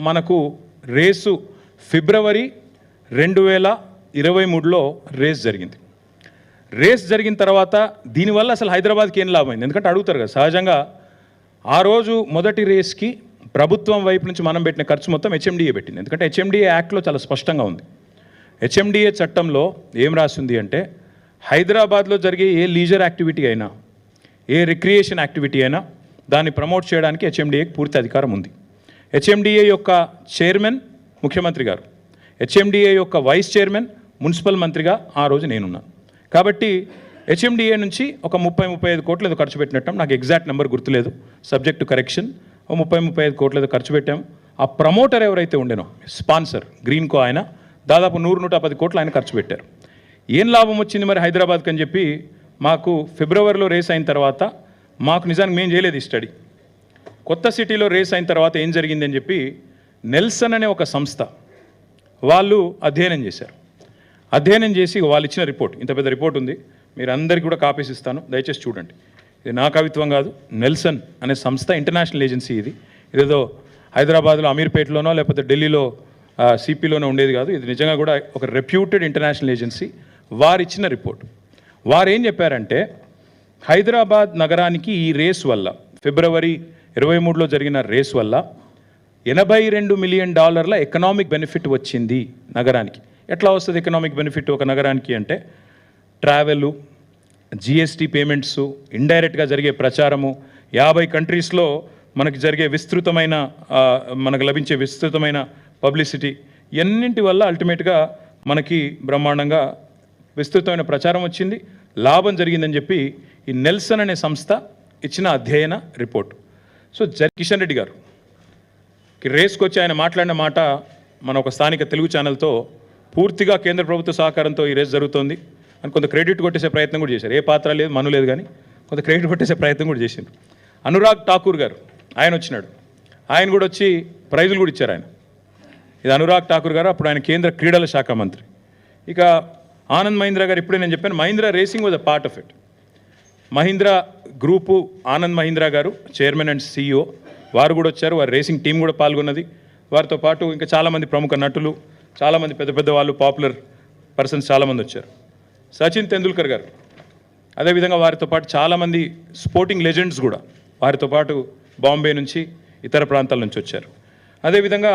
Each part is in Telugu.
మనకు రేసు ఫిబ్రవరి 2023లో రేస్ జరిగింది. రేస్ జరిగిన తర్వాత దీనివల్ల అసలు హైదరాబాద్కి ఏం లాభమైంది? ఎందుకంటే అడుగుతారు కదా సహజంగా. ఆ రోజు మొదటి రేస్కి ప్రభుత్వం వైపు నుంచి మనం పెట్టిన ఖర్చు మొత్తం హెచ్ఎండిఏ పెట్టింది. ఎందుకంటే హెచ్ఎండిఏ యాక్ట్లో చాలా స్పష్టంగా ఉంది. హెచ్ఎండిఏ చట్టంలో ఏం రాసింది అంటే హైదరాబాద్లో జరిగే ఏ లీజర్ యాక్టివిటీ అయినా, ఏ రిక్రియేషన్ యాక్టివిటీ అయినా దాన్ని ప్రమోట్ చేయడానికి హెచ్ఎండిఏకి పూర్తి అధికారం ఉంది. హెచ్ఎండిఏ యొక్క చైర్మన్ ముఖ్యమంత్రి గారు, హెచ్ఎండిఏ యొక్క వైస్ చైర్మన్ మున్సిపల్ మంత్రిగా ఆ రోజు నేనున్నాను. కాబట్టి హెచ్ఎండిఏ నుంచి ఒక 30-35 కోట్లు ఏదో ఖర్చు పెట్టినట్టు, నాకు ఎగ్జాక్ట్ నెంబర్ గుర్తులేదు, సబ్జెక్ట్ టు కరెక్షన్. 30-35 కోట్లు ఏదో ఖర్చు పెట్టాము. ఆ ప్రమోటర్ ఎవరైతే ఉండేనో స్పాన్సర్ గ్రీన్కో ఆయన దాదాపు 100-110 కోట్లు ఆయన ఖర్చు పెట్టారు. ఏం లాభం వచ్చింది మరి హైదరాబాద్కి అని చెప్పి మాకు ఫిబ్రవరిలో రేస్ అయిన తర్వాత మాకు నిజానికి మేము చేయలేదు ఈ స్టడీ. కొత్త సిటీలో రేస్ అయిన తర్వాత ఏం జరిగింది అని చెప్పి నెల్సన్ అనే ఒక సంస్థ వాళ్ళు అధ్యయనం చేశారు. అధ్యయనం చేసి వాళ్ళు ఇచ్చిన రిపోర్ట్, ఇంత పెద్ద రిపోర్ట్ ఉంది, మీరు అందరికీ కూడా కాపీస్ ఇస్తాను, దయచేసి చూడండి. ఇది నా కవిత్వం కాదు, నెల్సన్ అనే సంస్థ ఇంటర్నేషనల్ ఏజెన్సీ. ఇదేదో హైదరాబాద్లో అమీర్పేటలోనో లేకపోతే ఢిల్లీలో సిపిలోనో ఉండేది కాదు. ఇది నిజంగా కూడా ఒక రెప్యూటెడ్ ఇంటర్నేషనల్ ఏజెన్సీ. వారు ఇచ్చిన రిపోర్ట్. వారు ఏం చెప్పారంటే హైదరాబాద్ నగరానికి ఈ రేస్ వల్ల, ఫిబ్రవరి 23లో జరిగిన రేస్ వల్ల $82 మిలియన్ ఎకనామిక్ బెనిఫిట్ వచ్చింది నగరానికి. ఎట్లా వస్తుంది ఎకనామిక్ బెనిఫిట్ ఒక నగరానికి అంటే ట్రావెలు, జిఎస్టీ పేమెంట్స్, ఇండైరెక్ట్గా జరిగే ప్రచారము, 50 కంట్రీస్లో మనకి జరిగే విస్తృతమైన మనకు లభించే విస్తృతమైన పబ్లిసిటీ, ఎన్నింటి వల్ల అల్టిమేట్గా మనకి బ్రహ్మాండంగా విస్తృతమైన ప్రచారం వచ్చింది, లాభం జరిగిందని చెప్పి ఈ నెల్సన్ అనే సంస్థ ఇచ్చిన అధ్యయన రిపోర్ట్. సో కిషన్ రెడ్డి గారు రేస్కి వచ్చి ఆయన మాట్లాడిన మాట మన ఒక స్థానిక తెలుగు ఛానల్తో పూర్తిగా కేంద్ర ప్రభుత్వ సహకారంతో ఈ రేస్ జరుగుతోంది అని కొంత క్రెడిట్ కొట్టేసే ప్రయత్నం కూడా చేశారు. ఏ పాత్ర లేదు, మను లేదు, కానీ కొంత క్రెడిట్ కొట్టేసే ప్రయత్నం కూడా చేశారు. అనురాగ్ ఠాకూర్ గారు ఆయన వచ్చినాడు, ఆయన కూడా వచ్చి ప్రైజులు కూడా ఇచ్చారు. ఆయన ఇది అనురాగ్ ఠాకూర్ గారు, అప్పుడు ఆయన కేంద్ర క్రీడల శాఖ మంత్రి. ఇక ఆనంద్ మహీంద్రా గారు, ఇప్పుడే నేను చెప్పాను Mahindra racing was a part of it. Mahindra group Anand Mahindra గారు చైర్మన్ అండ్ సిఇఓ, వారు కూడా వచ్చారు. వారి రేసింగ్ టీం కూడా పాల్గొన్నది. వారితో పాటు ఇంకా చాలామంది ప్రముఖ నటులు, చాలామంది పెద్ద పెద్ద వాళ్ళు, పాపులర్ పర్సన్స్ చాలామంది వచ్చారు. సచిన్ తెందుల్కర్ గారు, అదేవిధంగా వారితో పాటు చాలామంది స్పోర్టింగ్ లెజెండ్స్ కూడా వారితో పాటు బాంబే నుంచి ఇతర ప్రాంతాల నుంచి వచ్చారు. అదేవిధంగా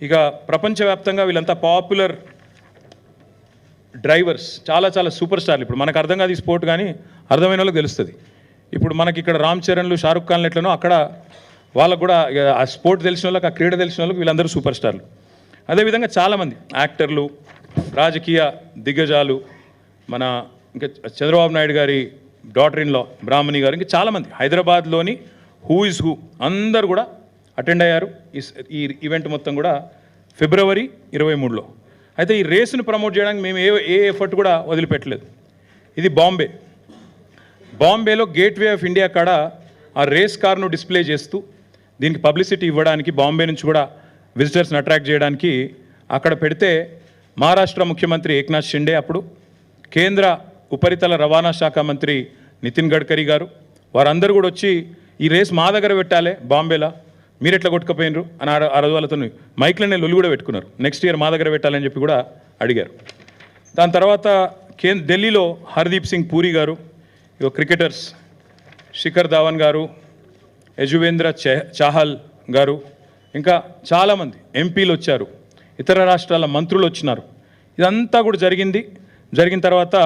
ఇక ప్రపంచవ్యాప్తంగా వీళ్ళంతా పాపులర్ డ్రైవర్స్, చాలా చాలా సూపర్ స్టార్లు. ఇప్పుడు మనకు అర్థం కాదు ఈ స్పోర్ట్, కానీ అర్థమైన వాళ్ళకి తెలుస్తుంది. ఇప్పుడు మనకి ఇక్కడ రామ్ చరణ్లు, షారుఖ్ ఖాన్లు ఎట్లనో అక్కడ వాళ్ళకు కూడా ఆ స్పోర్ట్ తెలిసిన వాళ్ళకి, ఆ క్రీడ తెలిసిన వాళ్ళకి వీళ్ళందరూ సూపర్ స్టార్లు. అదేవిధంగా చాలామంది యాక్టర్లు, రాజకీయ దిగ్గజాలు, మన ఇంకా చంద్రబాబు నాయుడు గారి డాటర్ ఇన్ లా బ్రాహ్మణి గారు, ఇంకా చాలామంది హైదరాబాద్లోని హూ ఇస్ హూ అందరూ కూడా అటెండ్ అయ్యారు ఈ ఈవెంట్ మొత్తం కూడా ఫిబ్రవరి 23లో. అయితే ఈ రేసును ప్రమోట్ చేయడానికి మేము ఏ ఎఫర్ట్ కూడా వదిలిపెట్టలేదు. ఇది బాంబేలో గేట్వే ఆఫ్ ఇండియా కాడ ఆ రేస్ కార్ను డిస్ప్లే చేస్తూ దీనికి పబ్లిసిటీ ఇవ్వడానికి, బాంబే నుంచి కూడా విజిటర్స్ని అట్రాక్ట్ చేయడానికి అక్కడ పెడితే మహారాష్ట్ర ముఖ్యమంత్రి ఏక్నాథ్ షిండే, అప్పుడు కేంద్ర ఉపరితల రవాణా శాఖ మంత్రి నితిన్ గడ్కరీ గారు, వారందరూ కూడా వచ్చి ఈ రేస్ మా దగ్గర పెట్టాలి బాంబేలా, మీరు ఎట్లా కొట్టుకుపోయినరు అని ఆ రోజు వాళ్ళతో మైక్లనే లొల్లి కూడా పెట్టుకున్నారు. నెక్స్ట్ ఇయర్ మా దగ్గర పెట్టాలని చెప్పి కూడా అడిగారు. దాని తర్వాత ఢిల్లీలో హర్దీప్ సింగ్ పూరి గారు, క్రికెటర్స్ శిఖర్ ధావన్ గారు, యజువేంద్ర చాహల్ గారు, ఇంకా చాలామంది ఎంపీలు వచ్చారు, ఇతర రాష్ట్రాల మంత్రులు వచ్చినారు. ఇదంతా కూడా జరిగిన తర్వాత